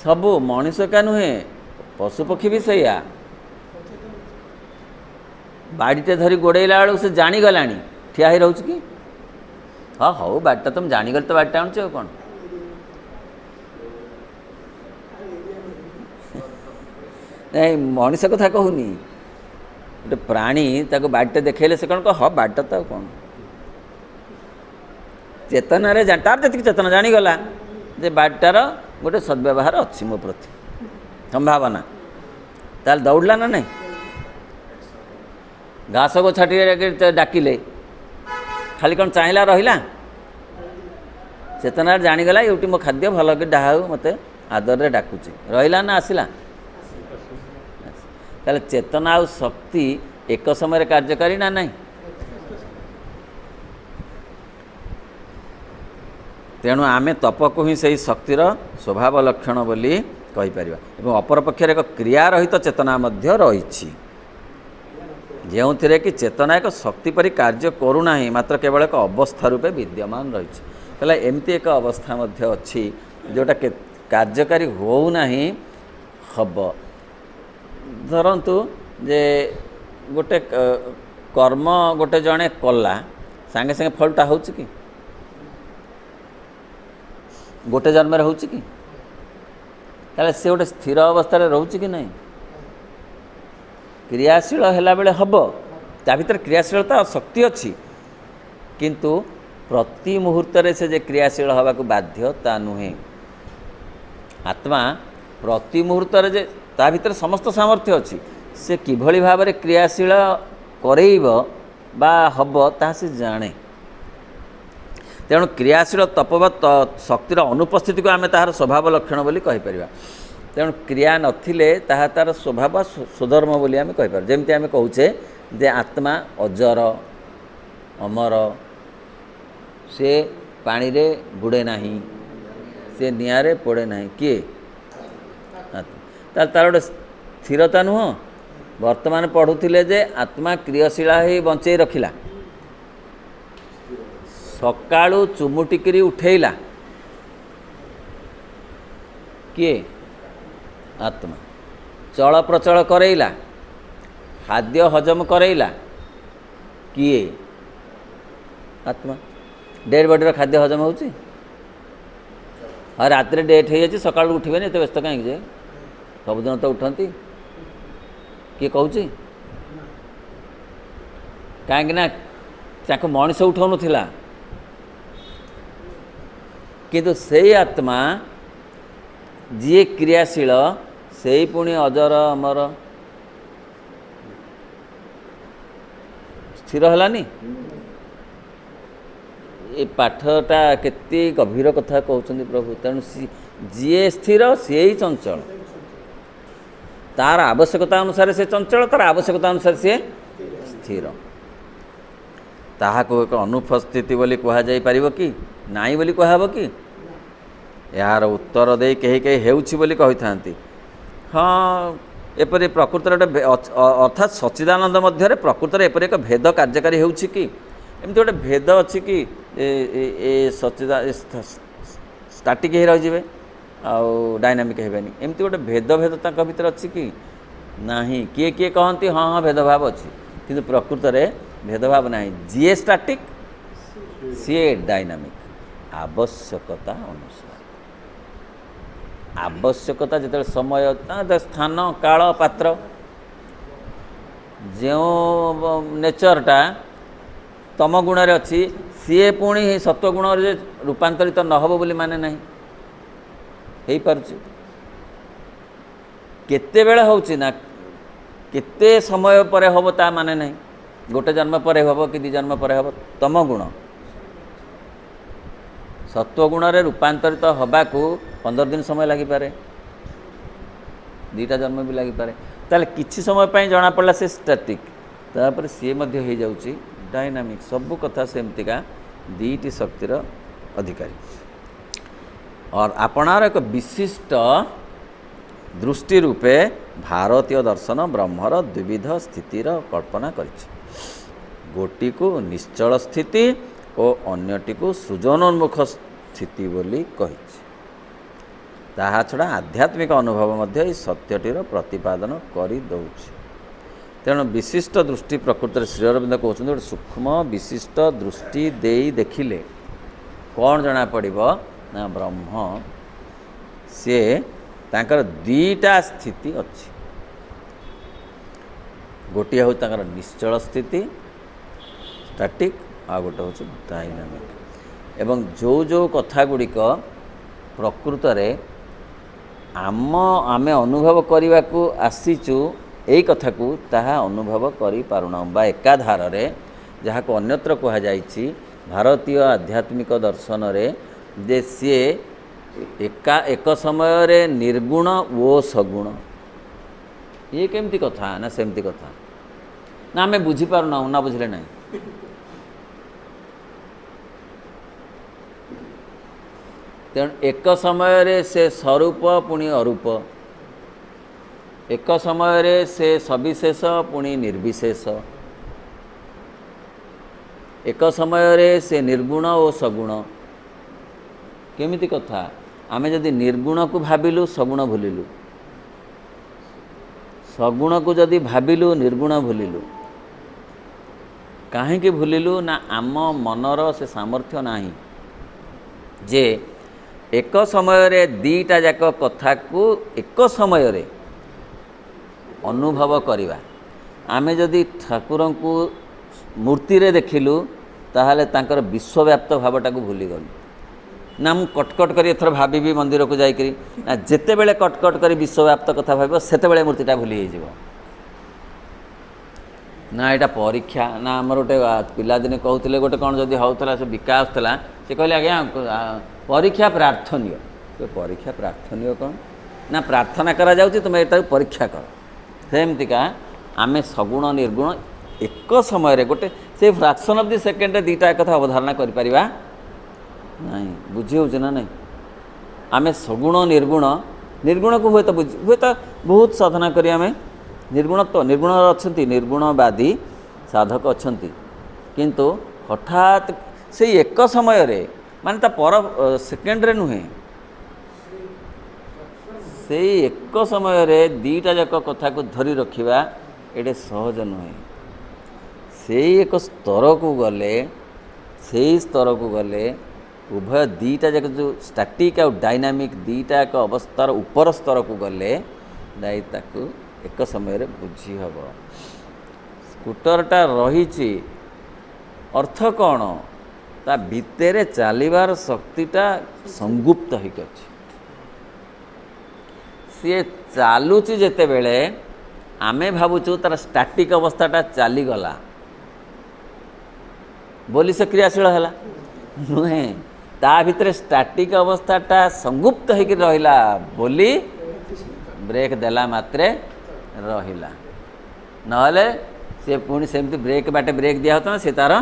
सब मनीष का नुहे पशुपक्षी भी सैया बाड़ीटे धरी गोड़ेला बेलू से जानीगला ठिया ही रोच कि हाँ हौ बाटा तुम जानीगल तो बाटा आणुच कौन नहीं मनीष कथा कहूनी गोटे प्राणी ताको बाटे देखेले से कौन कह हाँ बाटा तो कौन चेतना रे तार जी चेतना जानीगला जे बाटार गोटे सद्व्यवहार अच्छी मो प्रति संभावना ताल दौड़ला ना नहीं घास को छाटी डाकिले खाली कौन चाहिला रहिला चेतना जाणीगला ये मो खाद्य भल कि डाहा मत आदर डाकुची रहा ना आसला ताले चेतना आ शक्ति एक समय कार्यकारी ना नहीं तेणु आमे तप को ही सही शक्तिर स्वभाव लक्षण बोली कहीपर और अपरपक्षर एक क्रिया रहित चेतना मध्य रही जो थे कि चेतना एक शक्ति परि कार्य करूना मात्र केवल एक अवस्था रूपे विद्यमान रही एमती एक अवस्था मध्य अच्छी जोटा कार्यकारी होना हम धरतु जे गोटे कर्म गोटे जड़े कला सांगे सांगे फलटा हो कि गोटे जन्म हो कि सी गोटे स्थिर अवस्था रोचे कि नहीं क्रियाशील है बेले हम ता भीतर क्रियाशीलता शक्ति अच्छी किंतु प्रति मुहूर्त से जे क्रियाशील हवा को बाध्यता नुहे आत्मा प्रति मुहूर्त जे ता भीतर समस्त सामर्थ्य अच्छी से किभली भाव में क्रियाशील करेइब बा हब ता से जाने तेणु क्रियाशील तपवत शक्तिर अनुपस्थिति को आम तार स्वभाव लक्षण बोली कहीपर तेणु क्रिया नथिले ताहा तार स्वभाव स्वधर्म बोली आम कहीपर जमती आम कहूचे जे आत्मा अजर अमर से पानी रे बुड़े नहीं से निआरे पड़े नहीं किए तार गोटे स्थिरता नुह वर्तमान पढ़ुले जे आत्मा क्रियाशीला ही बंचे रखिला सकाळू चुमुटिकी उठेला किए आत्मा चल प्रचल करेला खाद्य हजम करेला किए आत्मा डेड बॉडी खाद्य हजम होची और रात डेट हो जाए सका उठे तो व्यस्त कहीं जे सबुदिन तो उठती किए कौच कहीं मनीष उठाऊ ना किंतु से आत्मा जी क्रियाशील से ही पुणी अजर अमर स्थिर हलानी ये पाठटा केते गभीर कथा कहते प्रभु तेणु जी स्थिर सी ही चंचल तार आवश्यकता अनुसार से चंचल तार आवश्यकता अनुसार से स्थिर ताहाको एक अनुपस्थिति बोली कह जाई परिबो कि नाई बोली कहब कि यार उत्तर दे कहीं कहीं हेउछि बोली कहि थांती हाँ एपरि प्रकृतर गोटे अर्थात सच्चिदानंद मध्य प्रकृतर एपरि एक भेद कार्यकारी होउछि कि एमती गोटे भेद अच्छी कि ए सच्चिदा स्टाटिक ही रही आउ डायनामिक हेबेनी एमती गोटे भेद भीतर अच्छी कि नहीं किए किए कहती हाँ हाँ भेदभाव अच्छी किंतु प्रकृत में भेदभाव ना जी स्टाटिक सी डायनामिक आवश्यकता अनुसार आवश्यकता जिते समय स्थान काल पात्र जो नेचरटा तम गुण अच्छी सी पुणी सत्वगुण रूपांतरित नहब बोली माने नहीं हो पारुଛି केते बेले होउछि ना केते समय पर हम ता माने नहीं गोटे जन्म पर हम कि 2 जन्म पर हम तम गुण सत्वगुण रे रूपांतरित हवा को 15 दिन समय लगी पारे 2टा जन्म भी लगी पारे ताले किछि समय पई जना पड़ला से स्टैटिक तापर सी मध्य हो जाउछि डायनामिक सबू कथा सेमतिका 2टी शक्तिर अधिकारी और आपणार एक विशिष्ट दृष्टि रूपे भारतीय दर्शन ब्रह्मर द्विविध स्थितिर कल्पना करिछि गोटी को निश्चल स्थिति और अन्यटी को सृजनोन्मुख स्थिति बोली कहिछि ताहा छड़ा आध्यात्मिक अनुभव मध्य ई सत्यटीर प्रतिपादन करि दउछि तेणु विशिष्ट दृष्टि प्रकृति श्री अरविंद कहते गोटे सूक्ष्म विशिष्ट दृष्टि दे देखिले कौन जना पड़िबो ना ब्रह्म से तांकर 2टा स्थिति अच्छी गोटे हूँ तांकर निश्चल स्थिति स्टैटिक आ गोटे हूँ डायनामिक एवं जो जो कथा गुड़िक प्रकृत आमे अनुभव करने को आसीचु यही कथा को ताहा अनुभव करि पारुना बा एकाधार जहाँ को अन्यत्र कह जाइछि भारतीय आध्यात्मिक दर्शन रे जे सी एक समय निर्गुण ओ सगुण ये केमती कथा ना सेमती कथा ना आम बुझीपारना ना बुझले ना तेणु एक समय से स्वरूप पुणी अरूप एक समय से सविशेष पुणी निर्विशेष एक समय से निर्गुण और सगुण केमिति कथा आमे जदि निर्गुण को भाविलु सगुण भूलिलु सगुण को जदि भाविलु निर्गुण भूलिलु काहेकि भूलिलु ना आम मनर से सामर्थ्य नाही जे एक समय दीटा जाक कथा को एक समय अनुभव करवा आमे जदि ठाकुर को मूर्ति रे देखिलु ताहले तांकर विश्वव्याप्त भावटा को भूलीगलु ना मु कटकट कर एथर भावी मंदिर को जाइकरी ना जेते बेले कटकट कर विश्वव्याप्त कथा भाव सेते बेले मूर्तिटा भूली हो ना यहाँ परीक्षा ना आमर गोटे पिलादिने कहते गोटे कौन जदि होता से विकास था से कहले आज्ञा परीक्षा प्रार्थनीय तो परीक्षा प्रार्थनीय कौन ना प्रार्थना करा जाउची तुम एटा परीक्षा कर सेमतिका आमे सगुण निर्गुण एक समय गोटे से फ्राक्शन ऑफ द सेकेंड दीटा एक कथा अवधारणा कर परिबा नहीं बुझी हो ना नहीं आमे सगुण निर्गुण निर्गुण को हुए तो बहुत साधना करी आमे निर्गुण तो निर्गुण अच्छा निर्गुणवादी साधक अच्छा किंतु हठात से एक समय रे माने ता पर सेकेंड रे नुहे से एक समय रे दीटा जाक कथा को धरी रखिबा एटे सहज नुहे से एक स्तर को गले से स्तर को गले उभय दीटा जाक जो स्टैटिक और डायनामिक दीटा एक अवस्थार ऊपर स्तर को गले दाई ताकू एक समय रे बुझी हब स्कूटरटा रही अर्थ कौन ता भितर चलिबार शक्तिटा संगुप्त होइक अछि सी चालुची जेते बेले आमे भावुचु तार स्टैटिक अवस्थाटा चली गला बोली से क्रियाशील है नुहे ता भितर स्टैटिक अवस्थाटा संगुप्त होइक रहिला बोली ब्रेक देला मात्रे रहिला नहले से पुणी सेमती ब्रेक बाटे ब्रेक दिया होता ना से तार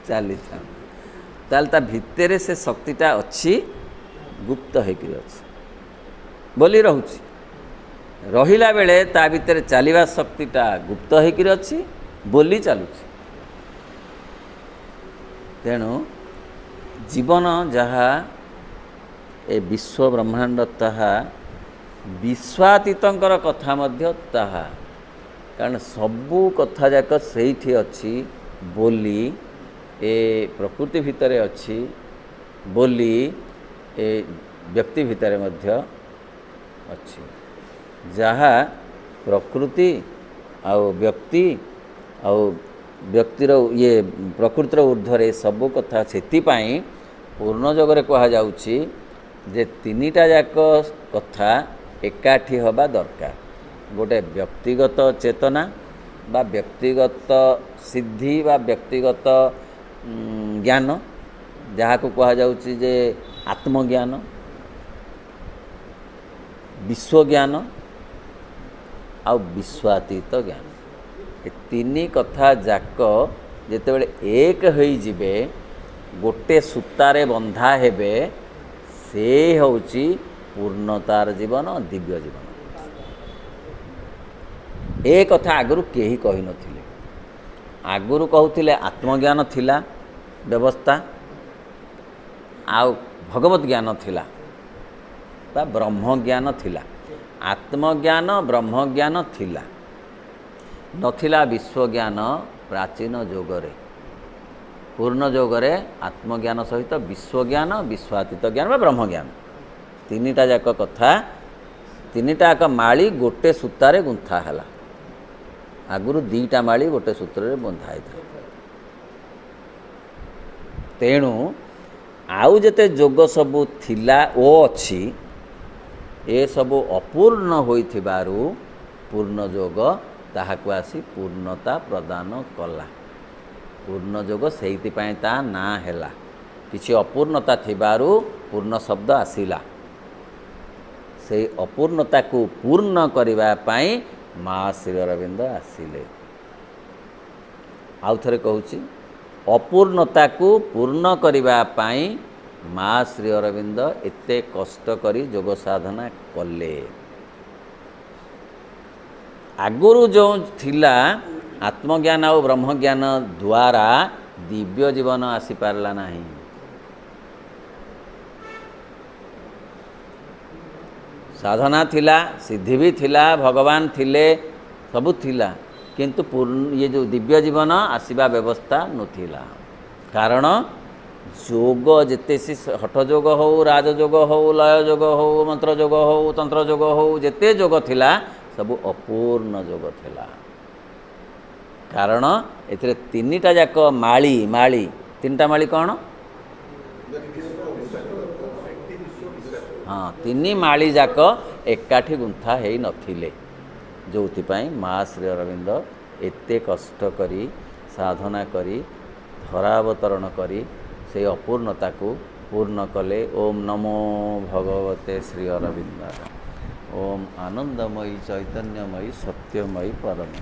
चली ताल ता भितर से शक्तिटा अच्छी गुप्त होकर अच्छी बोली रोची रहिला बेले ता भितर चलिबा शक्तिटा गुप्त होकर अच्छी बोली चलुची तेणु जीवन जहाँ ए विश्व ब्रह्मांड ताहा विश्वातीतर कथा मध्य ताहा कारण सबू कथा जाक सेठी अच्छी बोली ए प्रकृति भितरे अच्छी बोली ए व्यक्ति भितरे मध्य अच्छी जहाँ प्रकृति आउ व्यक्ति आउ व्यक्तिर ये प्रकृतिर ऊर्ध्वरे सबू कथा सेतिपाई पूर्ण जगरे कहा जाउची जे तीनिटा जाक कथा एकाठी हवा दरकार गोटे व्यक्तिगत चेतना बा व्यक्तिगत सिद्धि बा व्यक्तिगत ज्ञान जहाँ को कहा जाउची जे आत्मज्ञान विश्वज्ञान आ विश्वातीत ज्ञान ए तीन कथा जाक जेतेबेले एक होई जिबे गोटे सूतारे बंधा हेबे से होउची पूर्णतार जीवन दिव्य जीवन ए कथा आगुरु केही कहि नथिले आगुरु कहउथिले आत्मज्ञान थिला व्यवस्था आ भगवत ज्ञान थिला बा ब्रह्म ज्ञान थिला आत्मज्ञान ब्रह्म ज्ञान थिला नथिला विश्वज्ञान प्राचीन जोगरे पूर्ण जोगरे आत्मज्ञान सहित विश्वज्ञान विश्वातीत ज्ञान बा ब्रह्म ज्ञान तीनिटा जाक कथा तीनिटा जाक माली गोटे सूतारे गुंथा हैला आगुरु दीटा माली गोटे सूत्र बंधा था तेणु आउ जते जोग सबू थिला ओ अच्छी ए सबू अपूर्ण होइथिबारु पूर्ण जोग ताहाकु आसी पूर्णता प्रदान कला पूर्ण जोग सेइति पय ता ना हैला किछि अपूर्णता थिबारु पूर्ण शब्द आसिला। से अपूर्णता को पूर्ण करने पाई माँ श्री अरविंद आसिले। आउ थरे कहूँ अपूर्णता को पूर्ण करने पाई माँ श्री अरविंद एते कष्ट करी योग साधना कले। आगुरु जो थिला आत्मज्ञान और ब्रह्मज्ञान द्वारा दिव्य जीवन आसी पारला नहीं। साधना थिला, सिद्धि भी थिला, भगवान थिले, सबू थिला, किंतु ये जो दिव्य जीवन आसवा व्यवस्था नथिला। कारण जोग जिते सी हठ जोग हो, राजयोग हो, लय जोग हो, मंत्र जोग हो, तंत्र जोग हो, जिते जोग थिला सबू अपूर्ण जोग थिला। कारण एथिरे तीनिटा जाक माली माली तीनटा माली कौन? हाँ, तीन माली जाक एकाठी गुंथा है नथिले, जो माँ श्री अरविंद एते कष्ट करी साधना करी धरावतरण करी से अपूर्णता को पूर्ण कले। ओम नमो भगवते श्री अरविंदाय। ओम आनंदमयी चैतन्यमयी सत्यमयी परम।